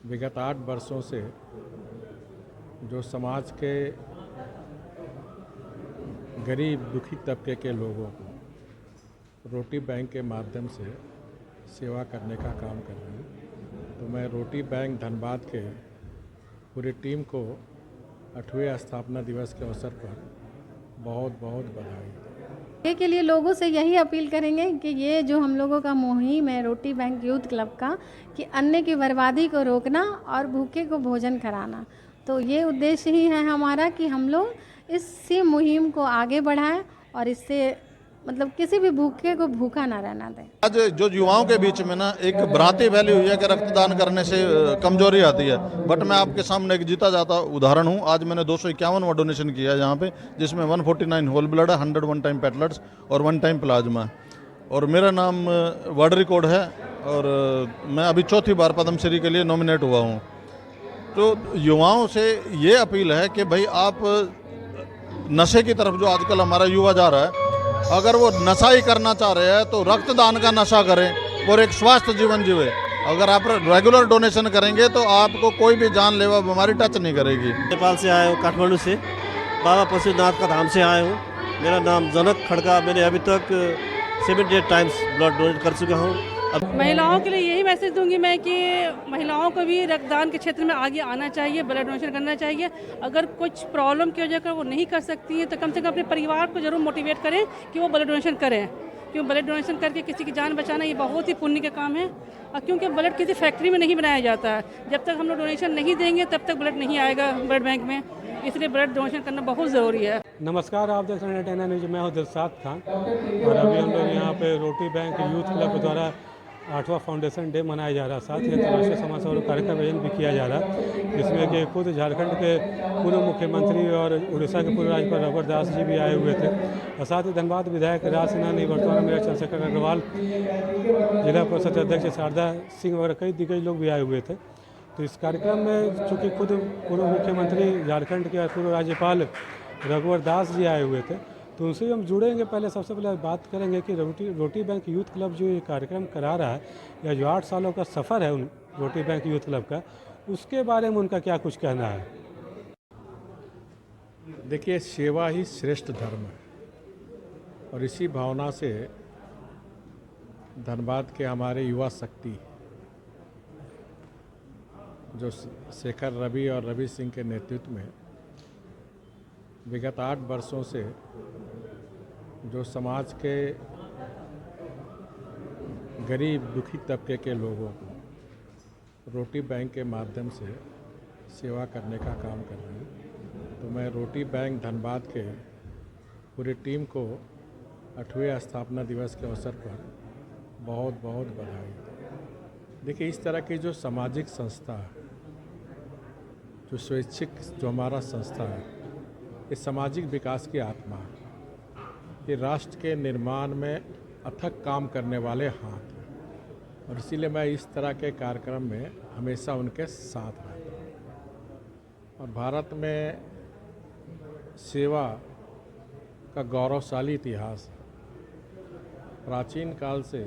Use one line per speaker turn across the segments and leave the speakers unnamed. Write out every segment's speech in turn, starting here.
विगत 8 वर्षों से जो समाज के गरीब दुखी तबके के लोगों को रोटी बैंक के माध्यम से सेवा करने का काम कर रहे हैं। तो मैं रोटी बैंक धनबाद के पूरी टीम को 8वें स्थापना दिवस के अवसर पर बहुत बहुत बधाई।
ये के लिए लोगों से यही अपील करेंगे कि ये जो हम लोगों का मुहिम है रोटी बैंक यूथ क्लब का, कि अन्न की बर्बादी को रोकना और भूखे को भोजन कराना, तो ये उद्देश्य ही है हमारा कि हम लोग इसी मुहिम को आगे बढ़ाएं और इससे मतलब किसी भी भूखे को भूखा ना रहना दें।
आज जो युवाओं के बीच में ना एक भ्रांति फैली हुई है कि रक्तदान करने से कमजोरी आती है, बट मैं आपके सामने एक जीता जाता उदाहरण हूं। आज मैंने 251वां डोनेशन किया है यहाँ पे, जिसमें 149 होल ब्लड है, 100 वन टाइम पेटलेट्स और 1 टाइम प्लाज्मा, और मेरा नाम वर्ल्ड रिकॉर्ड है और मैं अभी 4थी बार पद्मश्री के लिए नॉमिनेट हुआ हूँ। तो युवाओं से ये अपील है कि भाई आप नशे की तरफ जो आजकल हमारा युवा जा रहा है, अगर वो नशा ही करना चाह रहे हैं तो रक्तदान का नशा करें और एक स्वस्थ जीवन जीवे। अगर आप रेगुलर डोनेशन करेंगे तो आपको कोई भी जानलेवा बीमारी टच नहीं करेगी।
नेपाल से आया हूँ, काठमांडू से, बाबा पशुनाथ का धाम से आया हूँ। मेरा नाम जनक खड़का। मैंने अभी तक 78 टाइम्स ब्लड डोनेट कर चुका हूँ।
महिलाओं के लिए यही मैसेज दूंगी मैं कि महिलाओं को भी रक्तदान के क्षेत्र में आगे आना चाहिए, ब्लड डोनेशन करना चाहिए। अगर कुछ प्रॉब्लम की वजह से वो नहीं कर सकती हैं तो कम से कम अपने परिवार को जरूर मोटिवेट करें कि वो ब्लड डोनेशन करें, क्योंकि ब्लड डोनेशन करके किसी की जान बचाना ये बहुत ही पुण्य का काम है। और क्योंकि ब्लड किसी फैक्ट्री में नहीं बनाया जाता है, जब तक हम लोग डोनेशन नहीं देंगे तब तक ब्लड नहीं आएगा ब्लड बैंक में, इसलिए ब्लड डोनेशन करना बहुत ज़रूरी है।
नमस्कार, आप देख रहे हैं टेना न्यूज। मैं हूं दिलशाद खान और अभी हम लोग यहाँ पे रोटी बैंक यूथ क्लब द्वारा 8वां फाउंडेशन डे मनाया जा रहा है। साथ ही अंतर्राष्ट्रीय समाज सेवा कार्यक्रम आयोजन भी किया जा रहा है, जिसमें कि खुद झारखंड के पूर्व मुख्यमंत्री और उड़ीसा के पूर्व राज्यपाल रघुवर दास जी भी आए हुए थे, और साथ ही धनबाद विधायक राज सिन्हा, वर्तमान मेयर चंद्रशेखर अग्रवाल, जिला परिषद अध्यक्ष शारदा सिंह वगैरह कई लोग भी आए हुए थे। तो इस कार्यक्रम में चूँकि खुद पूर्व मुख्यमंत्री झारखंड के पूर्व राज्यपाल रघुवर दास जी आए हुए थे, तो उनसे हम जुड़ेंगे। पहले सबसे पहले बात करेंगे कि रोटी बैंक यूथ क्लब जो ये कार्यक्रम करा रहा है, या जो 8 सालों का सफ़र है उन रोटी बैंक यूथ क्लब का, उसके बारे में उनका क्या कुछ कहना है।
देखिए, सेवा ही श्रेष्ठ धर्म है और इसी भावना से धनबाद के हमारे युवा शक्ति जो शेखर रवि और रवि सिंह के नेतृत्व में विगत 8 वर्षों से जो समाज के गरीब दुखी तबके के लोगों को रोटी बैंक के माध्यम से सेवा करने का काम कर रहे हैं। तो मैं रोटी बैंक धनबाद के पूरी टीम को 8वें स्थापना दिवस के अवसर पर बहुत बहुत बधाई। देखिए, इस तरह की जो सामाजिक संस्था है, जो स्वैच्छिक जो हमारा संस्था है, ये सामाजिक विकास की आत्मा है। ये राष्ट्र के निर्माण में अथक काम करने वाले हाथ हैं, और इसीलिए मैं इस तरह के कार्यक्रम में हमेशा उनके साथ रहता हूँ। और भारत में सेवा का गौरवशाली इतिहास है। प्राचीन काल से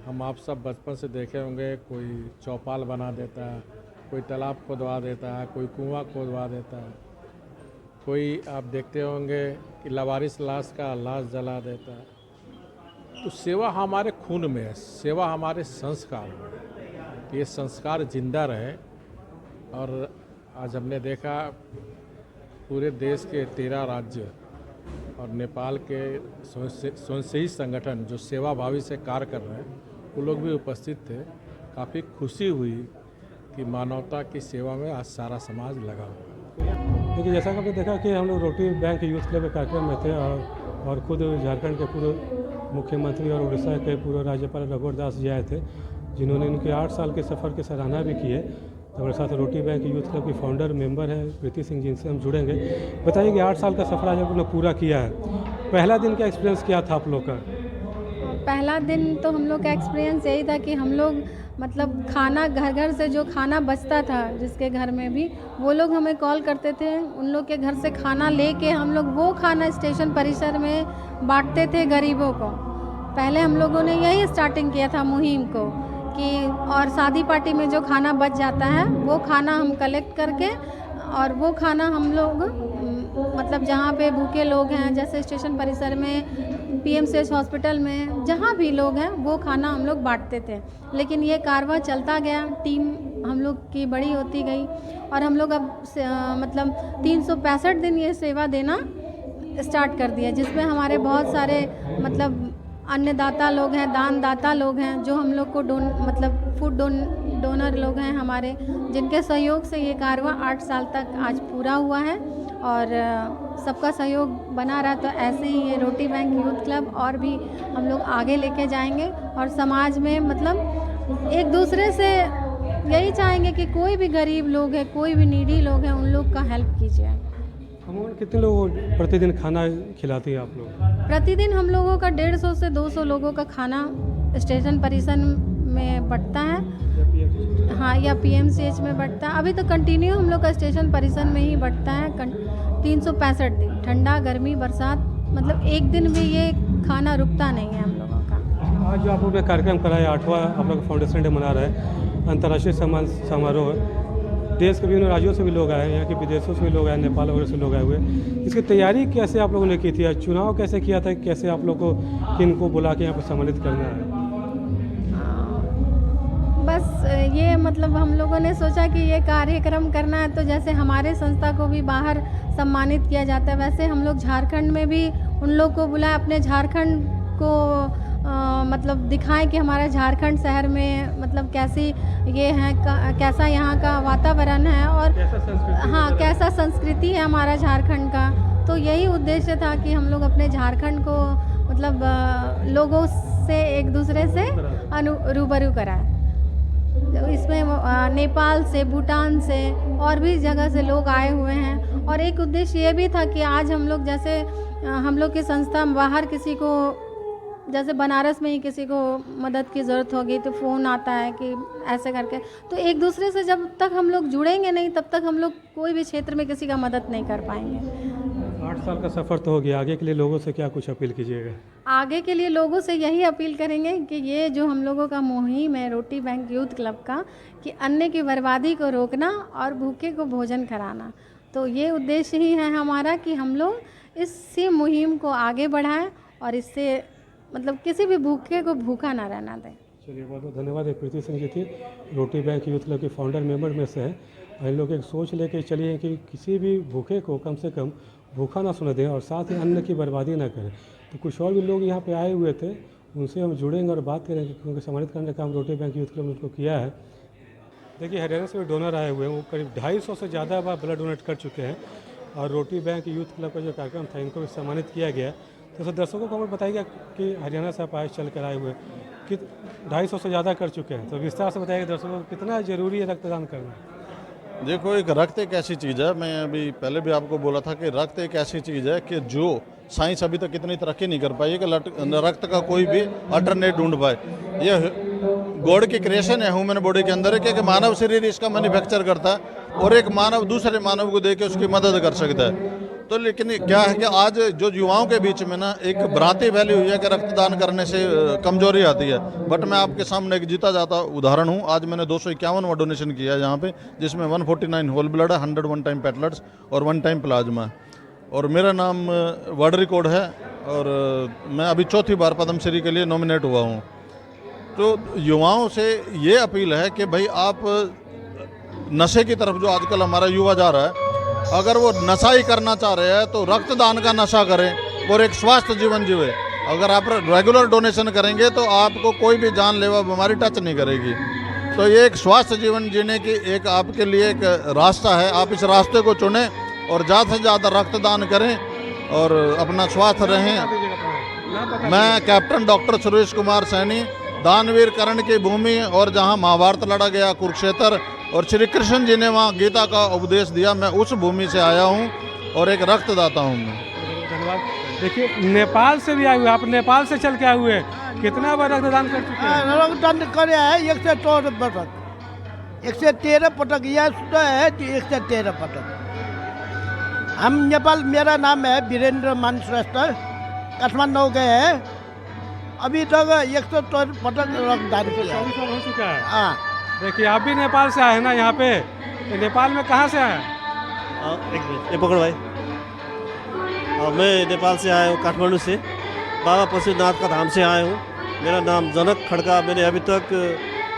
हम आप सब बचपन से देखे होंगे, कोई चौपाल बना देता है, कोई तालाब खोदवा देता है, कोई कुआं खोदवा देता है, कोई आप देखते होंगे कि लावारिस लाश का लाश जला देता है। तो सेवा हमारे खून में है, सेवा हमारे संस्कार में है। तो ये संस्कार जिंदा रहे। और आज हमने देखा पूरे देश के 13 राज्य और नेपाल के स्वयंसेवी संगठन जो सेवाभावी से कार्य कर रहे हैं, वो लोग भी उपस्थित थे। काफ़ी खुशी हुई कि मानवता की सेवा में आज सारा समाज लगा हुआ है।
देखिए, जैसा कि आपने देखा कि हम लोग रोटी बैंक यूथ क्लब के कार्यक्रम में थे और खुद झारखंड के पूर्व मुख्यमंत्री और उड़ीसा के पूर्व राज्यपाल रघुवर दास जी आए थे, जिन्होंने उनके 8 साल के सफ़र की सराहना भी की है। तो हमारे साथ रोटी बैंक यूथ क्लब की फाउंडर मेंबर है प्रीति सिंह, जिनसे हम जुड़ेंगे। बताइए कि 8 साल का सफ़र आज आप लोग पूरा किया है, पहला दिन का एक्सपीरियंस क्या था आप लोग का?
पहला दिन तो हम लोग का एक्सपीरियंस यही था कि हम लोग मतलब खाना घर से जो खाना बचता था जिसके घर में भी, वो लोग हमें कॉल करते थे, उन लोग के घर से खाना लेके हम लोग वो खाना स्टेशन परिसर में बांटते थे गरीबों को। पहले हम लोगों ने यही स्टार्टिंग किया था मुहिम को, कि कि और शादी पार्टी में जो खाना बच जाता है वो खाना हम कलेक्ट करके और वो खाना हम लोग मतलब जहाँ पे भूखे लोग हैं, जैसे स्टेशन परिसर में, पीएमसीएच हॉस्पिटल में, जहाँ भी लोग हैं वो खाना हम लोग बांटते थे। लेकिन ये कारवां चलता गया, टीम हम लोग की बड़ी होती गई और हम लोग अब मतलब 365 दिन ये सेवा देना स्टार्ट कर दिया, जिसमें हमारे बहुत सारे मतलब अन्नदाता लोग हैं, दानदाता लोग हैं, जो हम लोग को मतलब फूड डोनर लोग हैं हमारे, जिनके सहयोग से ये कारवां 8 साल तक आज पूरा हुआ है और सबका सहयोग बना रहा। तो ऐसे ही ये रोटी बैंक यूथ क्लब और भी हम लोग आगे लेके जाएंगे और समाज में मतलब एक दूसरे से यही चाहेंगे कि कोई भी गरीब लोग है, कोई भी नीडी लोग हैं, उन लोग का हेल्प कीजिए।
अमूमन कितने लोग प्रतिदिन खाना खिलाती हैं आप लोग?
प्रतिदिन हम लोगों का 150 से 200 लोगों का खाना स्टेशन परिसर में बंटता है, हाँ, या पीएमसीएच में बंटता है। अभी तो कंटिन्यू हम लोग का स्टेशन परिसर में ही बंटता है 365 दिन, ठंडा गर्मी बरसात, मतलब एक दिन भी ये खाना रुकता नहीं है हम लोगों का।
आज जो आप लोग ने कार्यक्रम कराया, 8वां आप लोग फाउंडेशन डे मना रहे हैं, अंतर्राष्ट्रीय सम्मान समारोह, देश के विभिन्न राज्यों से भी लोग आए हैं, यहाँ के विदेशों से भी लोग आए, नेपाल वगैरह से लोग आए हुए। इसकी तैयारी कैसे आप लोगों ने की थी? चुनाव कैसे किया था? कैसे आप लोग को किन को बुला के यहाँ पर सम्मानित करना है?
बस ये मतलब हम लोगों ने सोचा कि ये कार्यक्रम करना है, तो जैसे हमारे संस्था को भी बाहर सम्मानित किया जाता है, वैसे हम लोग झारखंड में भी उन लोग को बुलाया, अपने झारखंड को मतलब दिखाएं कि हमारा झारखंड शहर में मतलब कैसी ये है, कैसा यहाँ का वातावरण है और हाँ, कैसा संस्कृति है हमारा झारखंड का। तो यही उद्देश्य था कि हम लोग अपने झारखंड को मतलब लोगों से एक दूसरे से रूबरू कराएं। इसमें नेपाल से, भूटान से और भी जगह से लोग आए हुए हैं और एक उद्देश्य ये भी था कि आज हम लोग जैसे हम लोग की संस्था बाहर किसी को, जैसे बनारस में ही किसी को मदद की ज़रूरत होगी तो फ़ोन आता है कि ऐसे करके, तो एक दूसरे से जब तक हम लोग जुड़ेंगे नहीं तब तक हम लोग कोई भी क्षेत्र में किसी का मदद नहीं कर पाएंगे।
8 साल का सफ़र तो हो गया, आगे के लिए लोगों से क्या कुछ अपील कीजिएगा?
आगे के लिए लोगों से यही अपील करेंगे कि ये जो हम लोगों का मुहिम है रोटी बैंक यूथ क्लब का, कि अन्न की बर्बादी को रोकना और भूखे को भोजन कराना, तो ये उद्देश्य ही है हमारा कि हम लोग इसी मुहिम को आगे बढ़ाएं और इससे मतलब किसी भी भूखे को भूखा ना रहना दें।
चलिए, बहुत बहुत धन्यवाद। प्रीति सिंह जी थी, रोटी बैंक यूथ क्लब के फाउंडर मेंबर में से हैं। इन लोग एक सोच लेके चलिए कि किसी भी भूखे को कम से कम भूखा ना सुने दें और साथ ही अन्न की बर्बादी ना करें। तो कुछ और भी लोग यहाँ पे आए हुए थे, उनसे हम जुड़ेंगे और बात करेंगे, क्योंकि सम्मानित करने का काम रोटी बैंक यूथ क्लब ने उनको किया है। देखिए, हरियाणा से भी डोनर आए हुए हैं, वो करीब 250 से ज़्यादा बार ब्लड डोनेट कर चुके हैं और रोटी बैंक यूथ क्लब का जो कार्यक्रम था इनको भी सम्मानित किया गया। तो सर, दर्शकों को हमें बताइएगा कि हरियाणा से आप आज चल कर आए हुए कि 250 से ज़्यादा कर चुके हैं, तो विस्तार से बताइएगा दर्शकों को कितना ज़रूरी है रक्तदान करना।
देखो, एक रक्त एक ऐसी चीज़ है, मैं अभी पहले भी आपको बोला था कि रक्त एक ऐसी चीज़ है कि जो साइंस अभी तक इतनी तरक्की नहीं कर पाई है कि रक्त का कोई भी अल्टरनेट ढूंढ पाए। ये गॉड की क्रिएशन है ह्यूमन बॉडी के अंदर, कि मानव शरीर इसका मैन्युफैक्चर करता है और एक मानव दूसरे मानव को दे के उसकी मदद कर सकता है। तो लेकिन क्या है कि आज जो युवाओं के बीच में ना एक भ्रांति फैली हुई है कि रक्तदान करने से कमजोरी आती है, बट मैं आपके सामने एक जीता जाता उदाहरण हूँ। आज मैंने 251वां डोनेशन किया है यहाँ पे, जिसमें 149 होल ब्लड है, 100 वन टाइम प्लेटलेट्स और 1 टाइम प्लाज्मा है। और मेरा नाम वर्ल्ड रिकॉर्ड है और मैं अभी 4थी बार पद्मश्री के लिए नॉमिनेट हुआ हूँ। तो युवाओं से ये अपील है कि भाई आप नशे की तरफ जो आजकल हमारा युवा जा रहा है, अगर वो नशा ही करना चाह रहे हैं तो रक्तदान का नशा करें और एक स्वस्थ जीवन जीवे। अगर आप रेगुलर डोनेशन करेंगे तो आपको कोई भी जानलेवा बीमारी टच नहीं करेगी। तो ये एक स्वस्थ जीवन जीने की एक आपके लिए एक रास्ता है, आप इस रास्ते को चुनें और ज़्यादा से ज़्यादा रक्तदान करें और अपना स्वास्थ्य रहें। मैं कैप्टन डॉक्टर सुरेश कुमार सैनी, दानवीर कर्ण की भूमि और जहाँ महाभारत लड़ा गया कुरुक्षेत्र और श्री कृष्ण जी ने वहाँ गीता का उपदेश दिया, मैं उस भूमि से आया हूँ और एक रक्तदाता हूँ मैं।
धन्यवाद। देखिए, नेपाल से भी आए हुए, आप नेपाल से चल के आए हुए, कितना बार रक्तदान कर चुके हैं?
रक्तदान करे है 114 पटक, 113 पटक, यह सुना है कि 113 पटक। हम नेपाल, मेरा नाम है वीरेंद्र मान श्रेष्ठ, काठमांडू गए हैं अभी तक 114 पटक रक्तदान किया है।
24 साल हो चुका है।
हाँ,
देखिए आप भी नेपाल से आए हैं ना यहाँ पे, तो नेपाल में कहाँ से आए हैं?
एक मिनट ये पकड़ भाई। मैं नेपाल से आया हूँ, काठमांडू से, बाबा पशुनाथ का धाम से आया हूँ। मेरा नाम जनक खड़का। मैंने अभी तक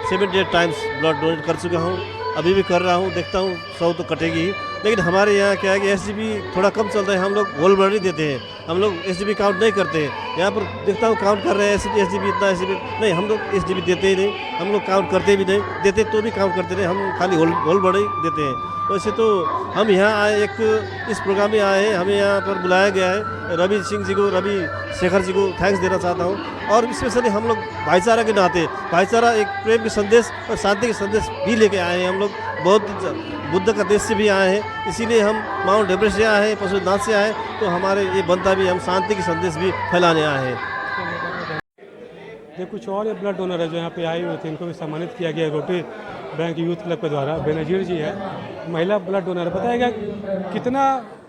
78 टाइम्स ब्लड डोनेट कर चुका हूँ, अभी भी कर रहा हूँ। देखता हूँ 100 तो कटेगी ही। लेकिन हमारे यहाँ क्या है कि एसजीबी थोड़ा कम चलता है, हम लोग होल ब्लड ही देते हैं, हम लोग एसजीबी काउंट नहीं करते हैं। यहाँ पर देखता हूँ काउंट कर रहे हैं एसजीबी इतना, एसजीबी नहीं, हम लोग एसजीबी देते ही नहीं, हम लोग काउंट करते भी नहीं, देते तो भी काउंट करते नहीं, हम खाली होल ब्लड ही देते हैं। वैसे तो हम यहाँ आए, एक इस प्रोग्राम में आए हैं, हमें यहाँ पर बुलाया गया है। रवि सिंह जी को, रवि शेखर जी को थैंक्स देना चाहता हूँ। और स्पेशली हम लोग भाईचारा के नाते, भाईचारा एक प्रेम के संदेश और शांति के संदेश भी लेके आए हैं। हम लोग बहुत बुद्ध का देश से भी आए हैं, इसीलिए हम माउंट एवरेस्ट से आए हैं, पशुनाथ से आए हैं, तो हमारे ये बनता भी हम शांति के संदेश भी फैलाने आए हैं।
ये कुछ और ये ब्लड डोनर है जो यहाँ पे आए हुए थे, इनको भी सम्मानित किया गया रोटरी बैंक यूथ क्लब के द्वारा। बेनजीर जी है, महिला ब्लड डोनर। बताएगा कितना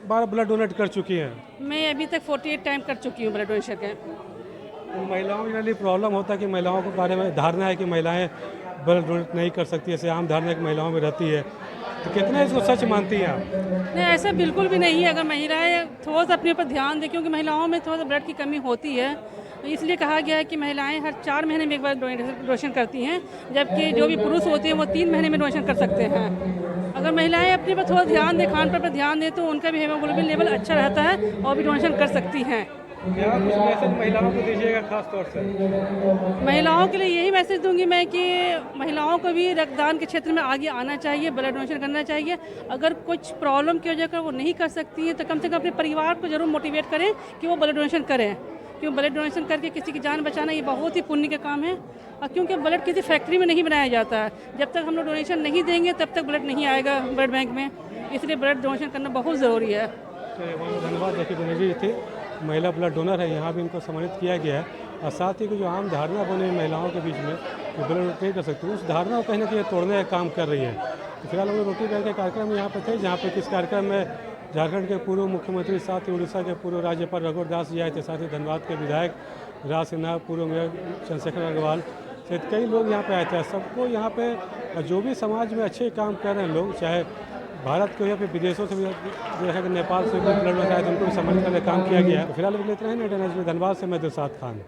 बार ब्लड डोनेट कर चुकी हैं?
मैं अभी तक 48 टाइम कर चुकी हूँ ब्लड डोनेशन का।
तो महिलाओं के लिए प्रॉब्लम होता है कि महिलाओं के बारे में धारणा है कि महिलाएं ब्लड डोनेट नहीं कर सकती, ऐसे आम धारणा कि महिलाओं में रहती है, तो कितना इसको सच मानती हैं आप?
नहीं, ऐसा बिल्कुल भी नहीं है। अगर महिलाएं थोड़ा सा अपने ऊपर ध्यान दें, क्योंकि महिलाओं में थोड़ा सा ब्लड की कमी होती है, तो इसलिए कहा गया है कि महिलाएं हर 4 महीने में एक बार डोनेशन करती हैं, जबकि जो भी पुरुष होते हैं वो 3 महीने में डोनेशन कर सकते हैं। अगर महिलाएं अपने पर थोड़ा ध्यान दें, खान पान पर ध्यान दें, तो उनका भी हीमोग्लोबिन लेवल अच्छा रहता है और भी डोनेशन कर सकती हैं।
क्या कुछ मैसेज महिलाओं को दीजिएगा खास तौर से?
महिलाओं के लिए यही मैसेज दूंगी मैं कि महिलाओं को भी रक्तदान के क्षेत्र में आगे आना चाहिए, ब्लड डोनेशन करना चाहिए। अगर कुछ प्रॉब्लम की वजह से वो नहीं कर सकती हैं, तो कम से कम अपने परिवार को जरूर मोटिवेट करें कि वो ब्लड डोनेशन करें, क्योंकि ब्लड डोनेशन करके किसी की जान बचाना ये बहुत ही पुण्य का काम है। और क्योंकि ब्लड किसी फैक्ट्री में नहीं बनाया जाता है, जब तक हम लोग डोनेशन नहीं देंगे तब तक ब्लड नहीं आएगा ब्लड बैंक में, इसलिए ब्लड डोनेशन करना बहुत ज़रूरी है।
धन्यवाद। देखिए बेनजीर थे, महिला ब्लड डोनर है, यहाँ भी इनको सम्मानित किया गया है। और साथ ही जो आम धारणा बनी महिलाओं के बीच में कि ब्लड नहीं कर सकती, उस धारणा को कहीं ना कहीं तोड़ने का काम कर रही है। तो फिलहाल हम लोग रोटरी बैंक के कार्यक्रम में यहाँ पर थे, जहाँ पर किस कार्यक्रम में झारखंड के पूर्व मुख्यमंत्री, साथ ही उड़ीसा के पूर्व राज्यपाल रघुवर दास जी आए थे, साथ ही धनबाद के विधायक राज सिन्हा, पूर्व मेयर चंद्रशेखर अग्रवाल सहित कई लोग यहाँ पे आए थे। सबको यहाँ पे जो भी समाज में अच्छे काम कर रहे हैं लोग, चाहे भारत के या फिर विदेशों से भी, जो है कि नेपाल से भी ब्लड लगाए, तो उनको भी सम्मानित करने का काम किया गया है। फिलहाल इतना ही। धनबाद से मैं दिलशाद खान।